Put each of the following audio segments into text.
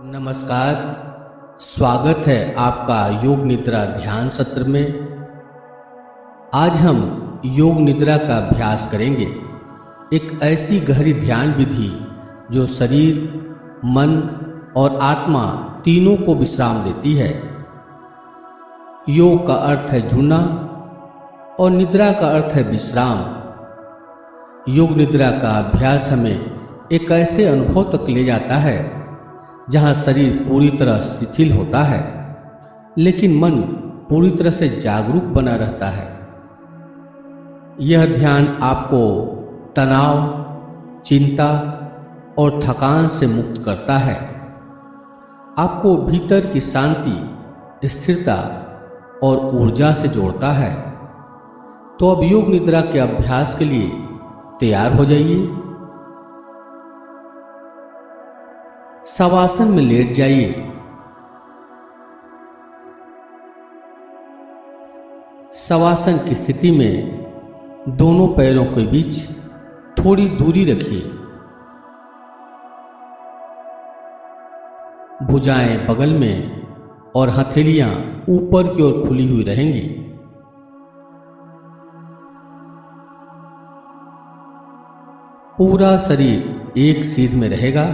नमस्कार। स्वागत है आपका योग निद्रा ध्यान सत्र में। आज हम योग निद्रा का अभ्यास करेंगे, एक ऐसी गहरी ध्यान विधि जो शरीर, मन और आत्मा तीनों को विश्राम देती है। योग का अर्थ है जुड़ना और निद्रा का अर्थ है विश्राम। योग निद्रा का अभ्यास हमें एक ऐसे अनुभव तक ले जाता है जहां शरीर पूरी तरह शिथिल होता है, लेकिन मन पूरी तरह से जागरूक बना रहता है। यह ध्यान आपको तनाव, चिंता और थकान से मुक्त करता है, आपको भीतर की शांति, स्थिरता और ऊर्जा से जोड़ता है। तो अब योग निद्रा के अभ्यास के लिए तैयार हो जाइए। शवासन में लेट जाइए। शवासन की स्थिति में दोनों पैरों के बीच थोड़ी दूरी रखिए। भुजाएं बगल में और हथेलियां ऊपर की ओर खुली हुई रहेंगी। पूरा शरीर एक सीध में रहेगा।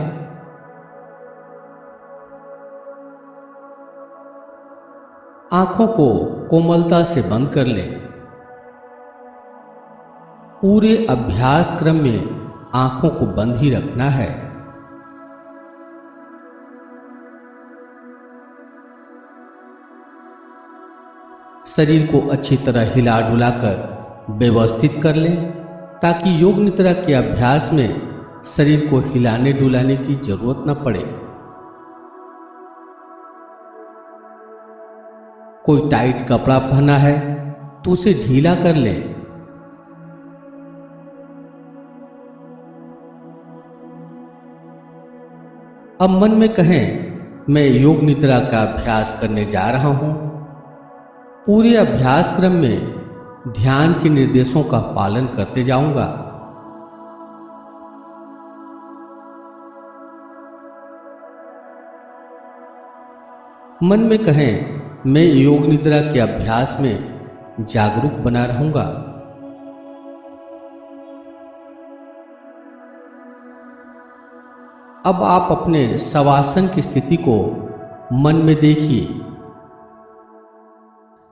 आंखों को कोमलता से बंद कर लें। पूरे अभ्यास क्रम में आंखों को बंद ही रखना है। शरीर को अच्छी तरह हिला डुलाकर व्यवस्थित कर लें, ताकि योग निद्रा के अभ्यास में शरीर को हिलाने डुलाने की जरूरत न पड़े। कोई टाइट कपड़ा पहना है तो उसे ढीला कर लें। अब मन में कहें, मैं योग निद्रा का अभ्यास करने जा रहा हूं। पूरे अभ्यास क्रम में ध्यान के निर्देशों का पालन करते जाऊंगा। मन में कहें, मैं योग निद्रा के अभ्यास में जागरूक बना रहूंगा। अब आप अपने शवासन की स्थिति को मन में देखिए।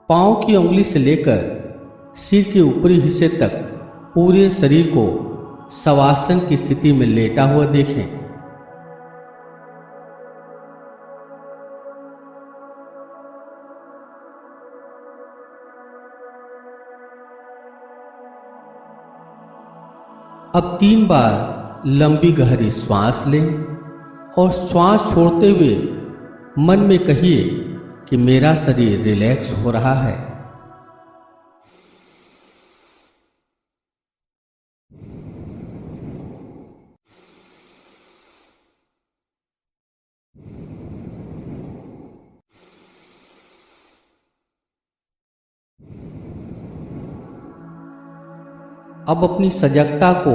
पांव की उंगली से लेकर सिर के ऊपरी हिस्से तक पूरे शरीर को शवासन की स्थिति में लेटा हुआ देखें। अब 3 बार लंबी गहरी श्वास लें और श्वास छोड़ते हुए मन में कहिए कि मेरा शरीर रिलैक्स हो रहा है। अब अपनी सजगता को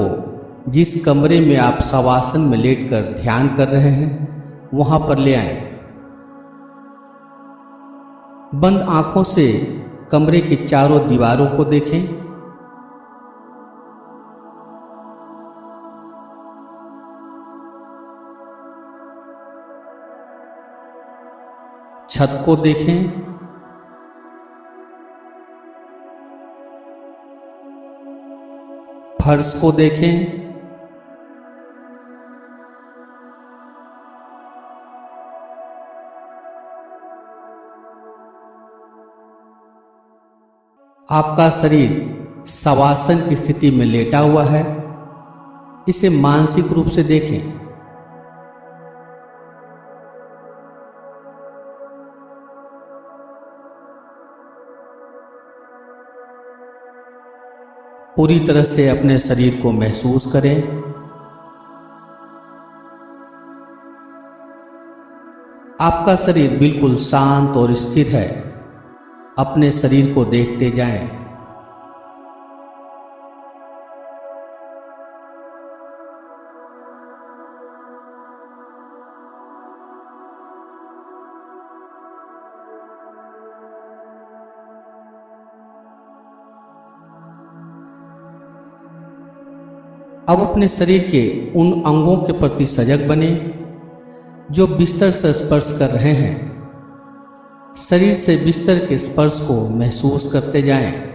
जिस कमरे में आप शवासन में लेटकर ध्यान कर रहे हैं वहां पर ले आएं। बंद आंखों से कमरे की चारों दीवारों को देखें। छत को देखें। फर्श को देखें। आपका शरीर शवासन की स्थिति में लेटा हुआ है, इसे मानसिक रूप से देखें। पूरी तरह से अपने शरीर को महसूस करें। आपका शरीर बिल्कुल शांत और स्थिर है। अपने शरीर को देखते जाएं। अब अपने शरीर के उन अंगों के प्रति सजग बने जो बिस्तर से स्पर्श कर रहे हैं। शरीर से बिस्तर के स्पर्श को महसूस करते जाएं।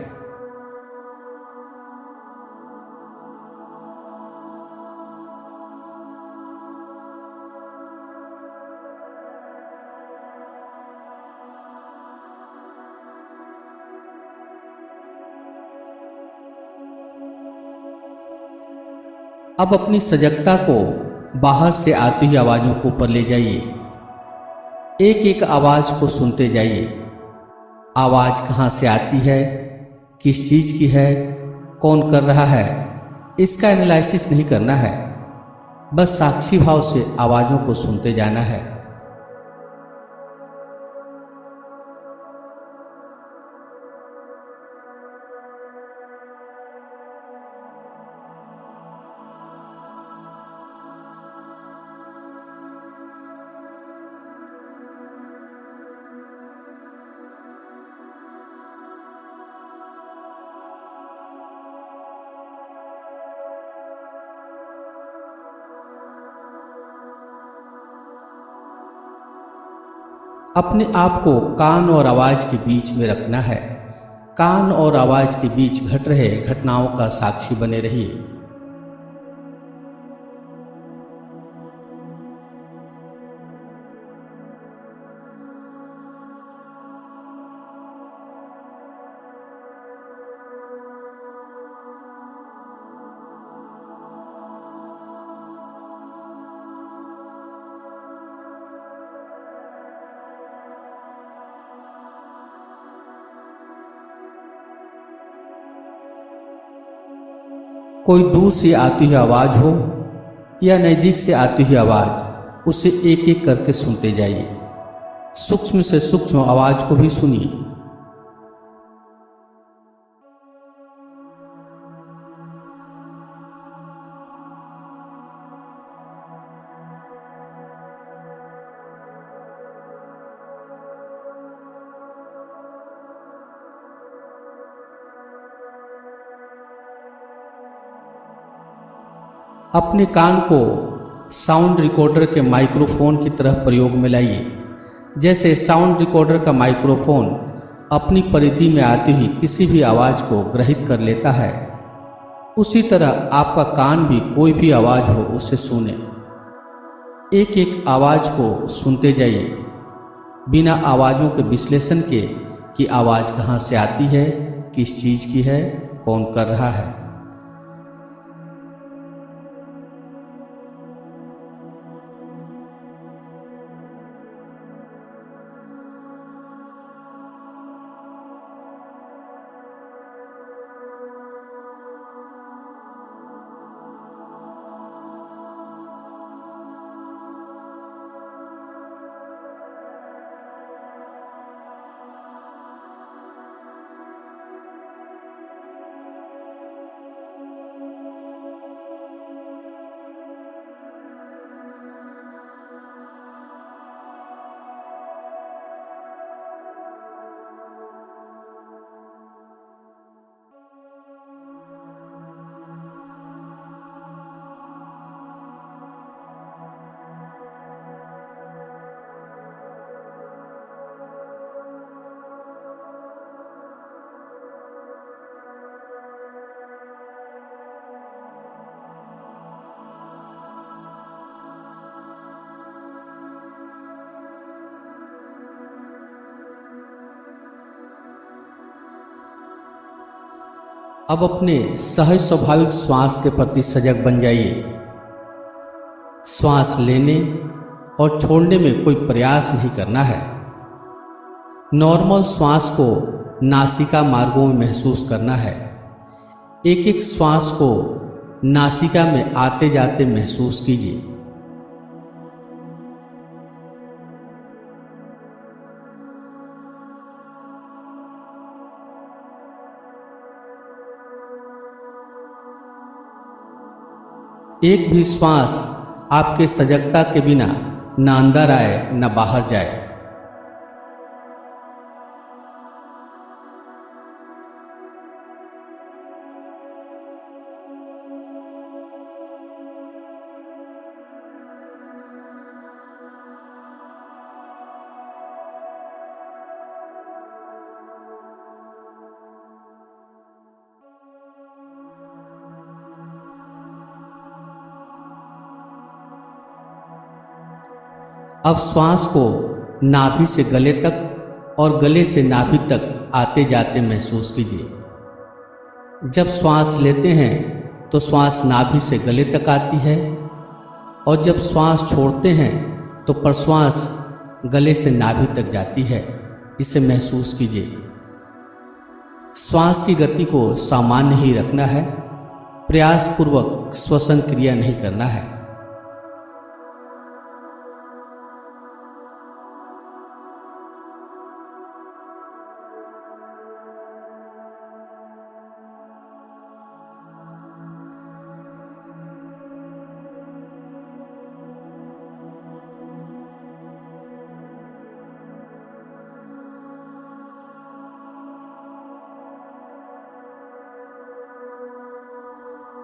अब अपनी सजगता को बाहर से आती हुई आवाज़ों को ऊपर ले जाइए। एक एक आवाज़ को सुनते जाइए। आवाज़ कहाँ से आती है, किस चीज़ की है, कौन कर रहा है, इसका एनालिसिस नहीं करना है। बस साक्षी भाव से आवाज़ों को सुनते जाना है। अपने आप को कान और आवाज़ के बीच में रखना है। कान और आवाज़ के बीच घट रहे घटनाओं का साक्षी बने रहिए। कोई दूर से आती हुई आवाज़ हो या नज़दीक से आती हुई आवाज़, उसे एक एक करके सुनते जाइए। सूक्ष्म से सूक्ष्म आवाज़ को भी सुनिए। अपने कान को साउंड रिकॉर्डर के माइक्रोफोन की तरह प्रयोग में लाइए। जैसे साउंड रिकॉर्डर का माइक्रोफोन अपनी परिधि में आती हुई किसी भी आवाज़ को ग्रहित कर लेता है, उसी तरह आपका कान भी कोई भी आवाज़ हो उसे सुने। एक एक आवाज़ को सुनते जाइए, बिना आवाज़ों के विश्लेषण के कि आवाज़ कहाँ से आती है, किस चीज़ की है, कौन कर रहा है। अब अपने सहज स्वाभाविक श्वास के प्रति सजग बन जाइए। श्वास लेने और छोड़ने में कोई प्रयास नहीं करना है। नॉर्मल श्वास को नासिका मार्गों में महसूस करना है। एक एक श्वास को नासिका में आते जाते महसूस कीजिए। एक भी श्वास आपके सजगता के बिना न अंदर आए न बाहर जाए। अब श्वास को नाभि से गले तक और गले से नाभि तक आते जाते महसूस कीजिए। जब श्वास लेते हैं तो श्वास नाभि से गले तक आती है और जब श्वास छोड़ते हैं तो प्रश्वास गले से नाभि तक जाती है। इसे महसूस कीजिए। श्वास की गति को सामान्य ही रखना है, प्रयासपूर्वक श्वसन क्रिया नहीं करना है।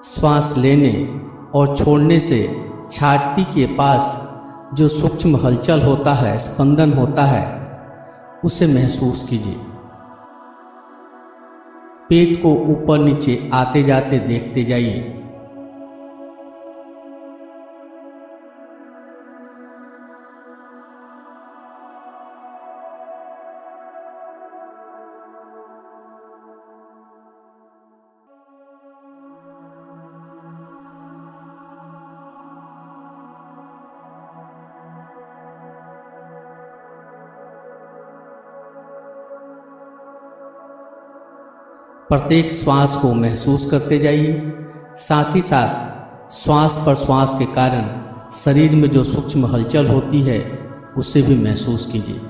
श्वास लेने और छोड़ने से छाती के पास जो सूक्ष्म हलचल होता है, स्पंदन होता है, उसे महसूस कीजिए। पेट को ऊपर नीचे आते जाते देखते जाइए। प्रत्येक श्वास को महसूस करते जाइए। साथ ही साथ श्वास प्रश्वास के कारण शरीर में जो सूक्ष्म हलचल होती है उसे भी महसूस कीजिए।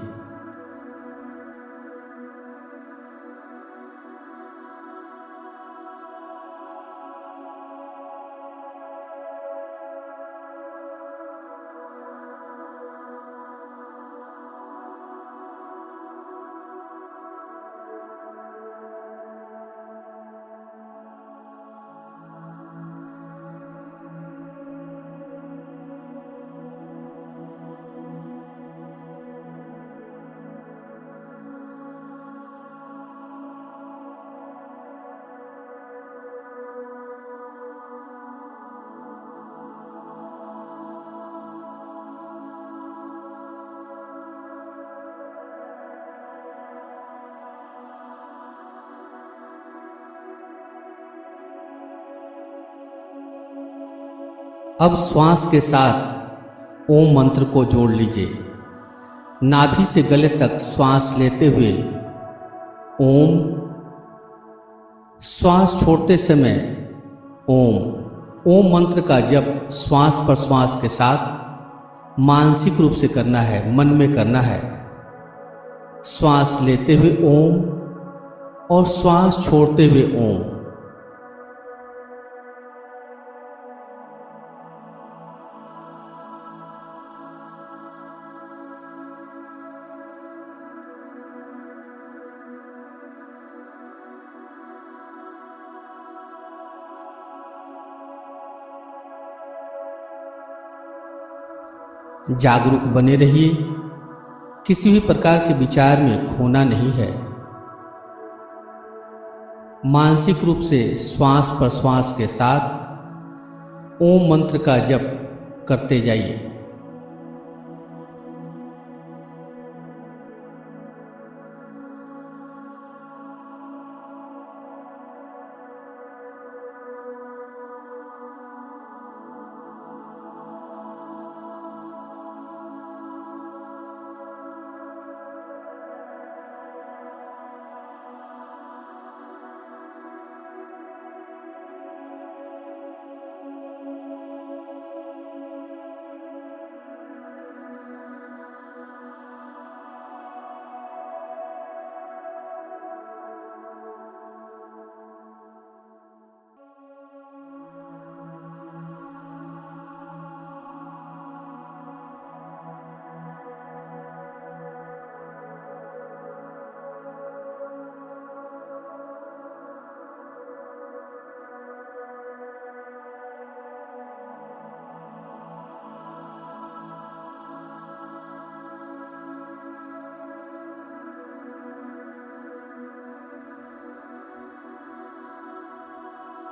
अब श्वास के साथ ओम मंत्र को जोड़ लीजिए। नाभि से गले तक श्वास लेते हुए ओम, श्वास छोड़ते समय ओम। ओम मंत्र का जप श्वास प्रश्वास के साथ मानसिक रूप से करना है, मन में करना है। श्वास लेते हुए ओम और श्वास छोड़ते हुए ओम। जागरूक बने रहिए। किसी भी प्रकार के विचार में खोना नहीं है। मानसिक रूप से श्वास प्रश्वास के साथ ओम मंत्र का जप करते जाइए।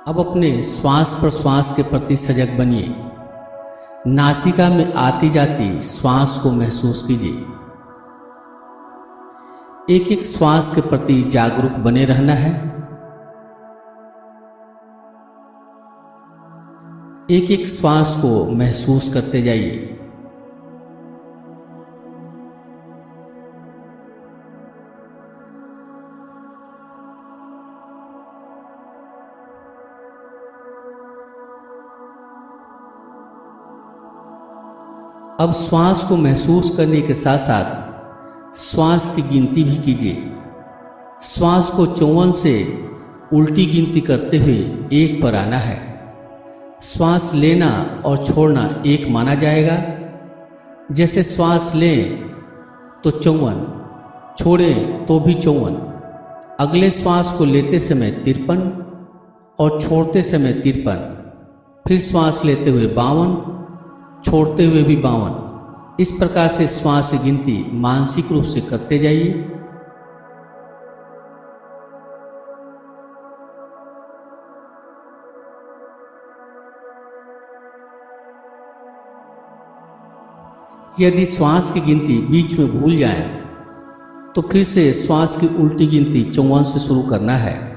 अब अपने श्वास प्रश्वास के प्रति सजग बनिए। नासिका में आती जाती श्वास को महसूस कीजिए। एक एक श्वास के प्रति जागरूक बने रहना है। एक एक श्वास को महसूस करते जाइए। अब श्वास को महसूस करने के साथ साथ श्वास की गिनती भी कीजिए। श्वास को 54 से उल्टी गिनती करते हुए 1 पर आना है। श्वास लेना और छोड़ना 1 माना जाएगा। जैसे श्वास लें तो 54, छोड़ें तो भी 54। अगले श्वास को लेते समय 53 और छोड़ते समय 53। फिर श्वास लेते हुए 52, छोड़ते हुए भी 52। इस प्रकार से श्वास की गिनती मानसिक रूप से करते जाइए। यदि श्वास की गिनती बीच में भूल जाए तो फिर से श्वास की उल्टी गिनती 54 से शुरू करना है।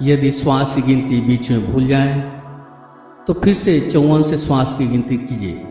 यदि श्वास की गिनती बीच में भूल जाए तो फिर से 54 से श्वास की गिनती कीजिए।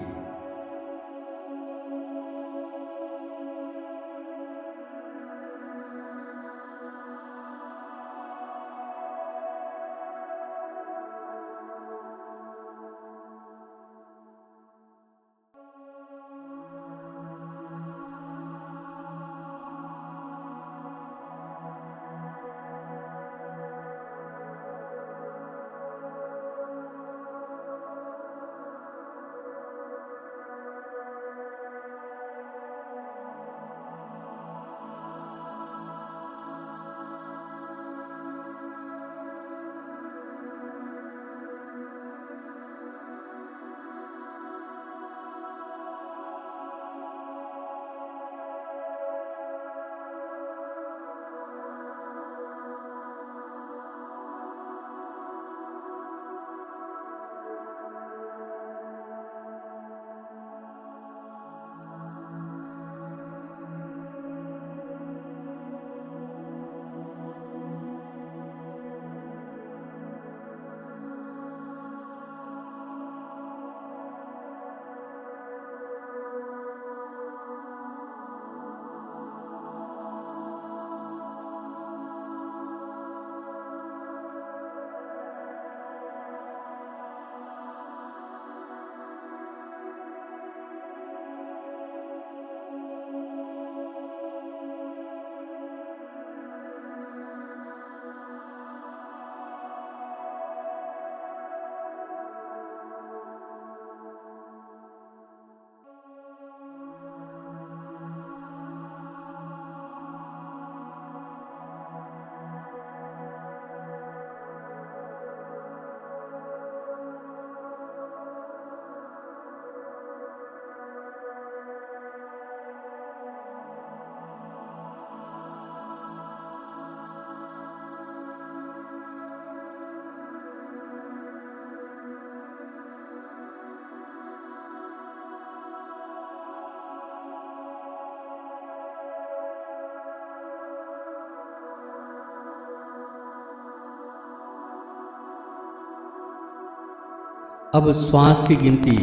अब श्वास की गिनती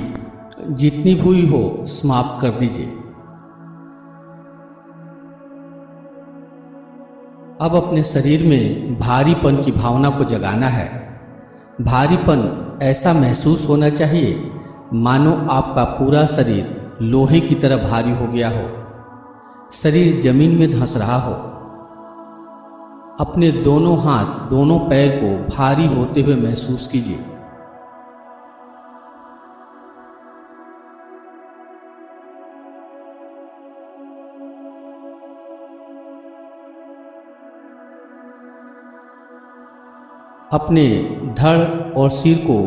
जितनी हुई हो समाप्त कर दीजिए। अब अपने शरीर में भारीपन की भावना को जगाना है। भारीपन ऐसा महसूस होना चाहिए मानो आपका पूरा शरीर लोहे की तरह भारी हो गया हो, शरीर जमीन में धंस रहा हो। अपने दोनों हाथ, दोनों पैर को भारी होते हुए महसूस कीजिए। अपने धड़ और सिर को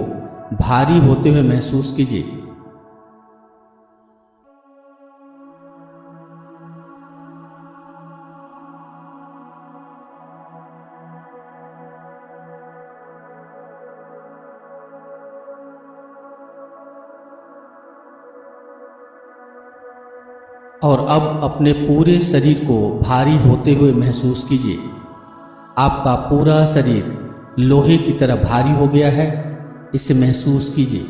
भारी होते हुए महसूस कीजिए। और अब अपने पूरे शरीर को भारी होते हुए महसूस कीजिए। आपका पूरा शरीर लोहे की तरह भारी हो गया है, इसे महसूस कीजिए।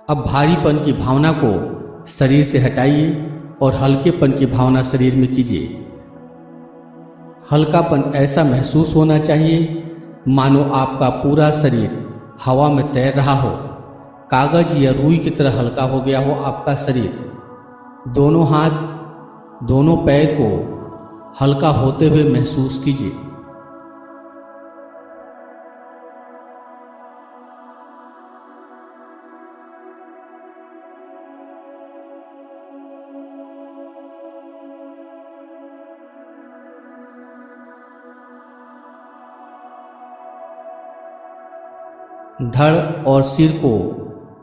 अब भारीपन की भावना को शरीर से हटाइए और हल्केपन की भावना शरीर में कीजिए। हल्कापन ऐसा महसूस होना चाहिए मानो आपका पूरा शरीर हवा में तैर रहा हो, कागज या रुई की तरह हल्का हो गया हो आपका शरीर। दोनों हाथ, दोनों पैर को हल्का होते हुए महसूस कीजिए। धड़ और सिर को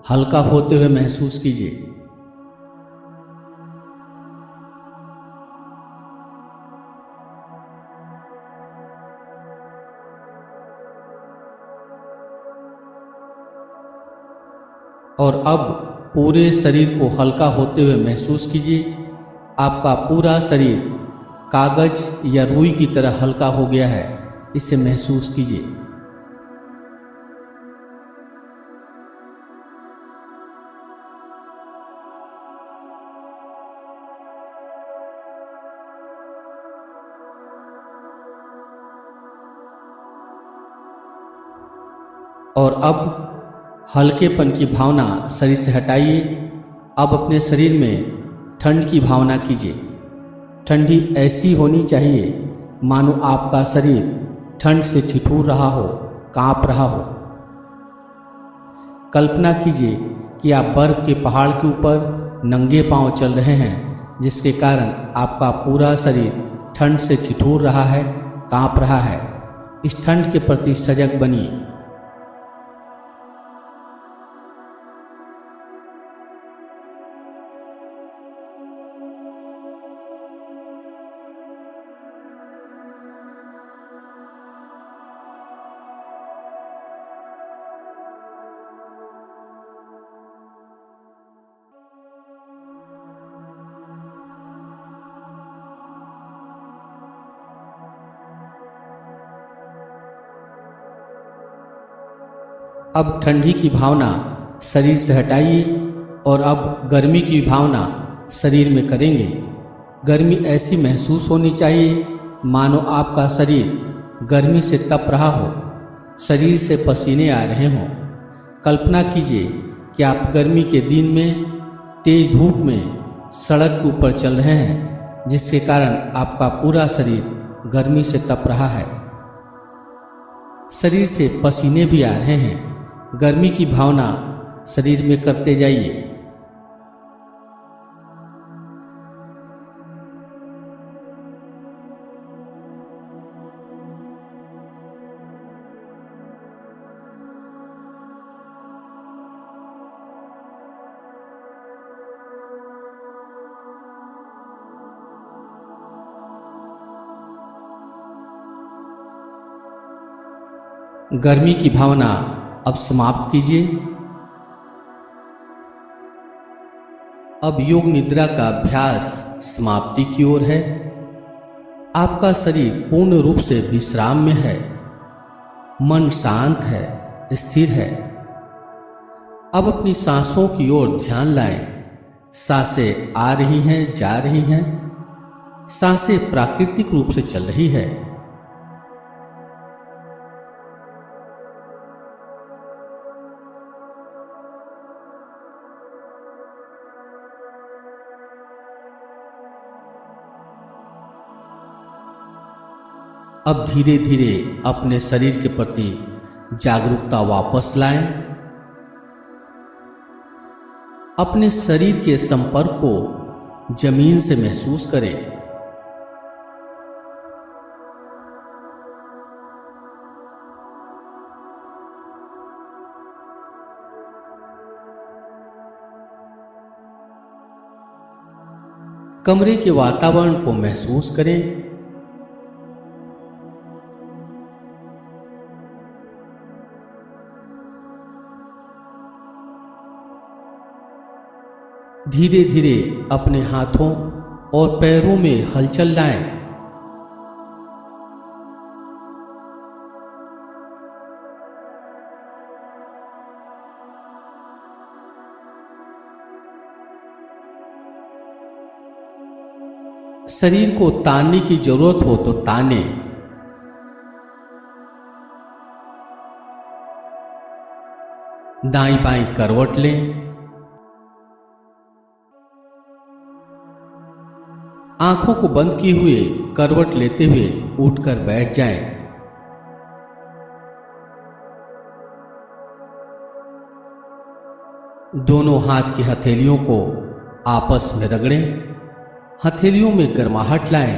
हल्का होते हुए महसूस कीजिए। और अब पूरे शरीर को हल्का होते हुए महसूस कीजिए। आपका पूरा शरीर कागज या रुई की तरह हल्का हो गया है, इसे महसूस कीजिए। और अब हल्केपन की भावना शरीर से हटाइए। अब अपने शरीर में ठंड की भावना कीजिए। ठंडी ऐसी होनी चाहिए मानो आपका शरीर ठंड से ठिठुर रहा हो, कांप रहा हो। कल्पना कीजिए कि आप बर्फ के पहाड़ के ऊपर नंगे पांव चल रहे हैं, जिसके कारण आपका पूरा शरीर ठंड से ठिठुर रहा है, कांप रहा है। इस ठंड के प्रति सजग बनिए। अब ठंडी की भावना शरीर से हटाइए और अब गर्मी की भावना शरीर में करेंगे। गर्मी ऐसी महसूस होनी चाहिए मानो आपका शरीर गर्मी से तप रहा हो, शरीर से पसीने आ रहे हों। कल्पना कीजिए कि आप गर्मी के दिन में तेज धूप में सड़क के ऊपर चल रहे हैं, जिसके कारण आपका पूरा शरीर गर्मी से तप रहा है। शरीर से पसीने भी आ रहे हैं। गर्मी की भावना शरीर में करते जाइए। गर्मी की भावना अब समाप्त कीजिए। अब योग निद्रा का अभ्यास समाप्ति की ओर है। आपका शरीर पूर्ण रूप से विश्राम में है, मन शांत है, स्थिर है। अब अपनी सांसों की ओर ध्यान लाएं। सांसें आ रही हैं, जा रही हैं। सांसें प्राकृतिक रूप से चल रही है। अब धीरे धीरे अपने शरीर के प्रति जागरूकता वापस लाएं। अपने शरीर के संपर्क को जमीन से महसूस करें। कमरे के वातावरण को महसूस करें। धीरे धीरे अपने हाथों और पैरों में हलचल लाएं। शरीर को तानने की जरूरत हो तो ताने। दाईं बाईं करवट लें। आंखों को बंद किए हुए करवट लेते हुए उठकर बैठ जाएं। दोनों हाथ की हथेलियों को आपस में रगड़ें। हथेलियों में गर्माहट लाएं।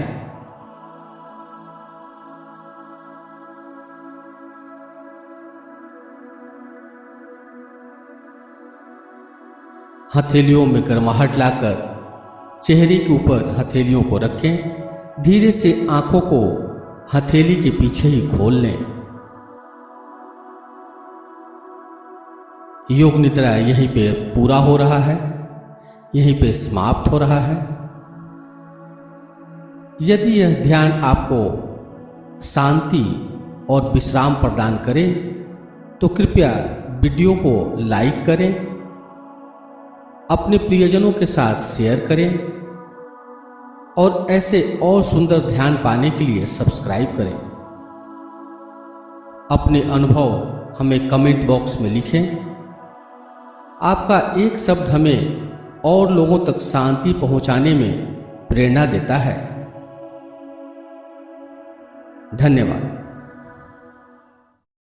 हथेलियों में गर्माहट लाकर चेहरे के ऊपर हथेलियों को रखें। धीरे से आंखों को हथेली के पीछे ही खोल लें। योग निद्रा यहीं पे पूरा हो रहा है, यहीं पे समाप्त हो रहा है। यदि यह ध्यान आपको शांति और विश्राम प्रदान करे तो कृपया वीडियो को लाइक करें, अपने प्रियजनों के साथ शेयर करें और ऐसे और सुंदर ध्यान पाने के लिए सब्सक्राइब करें। अपने अनुभव हमें कमेंट बॉक्स में लिखें। आपका एक शब्द हमें और लोगों तक शांति पहुंचाने में प्रेरणा देता है। धन्यवाद।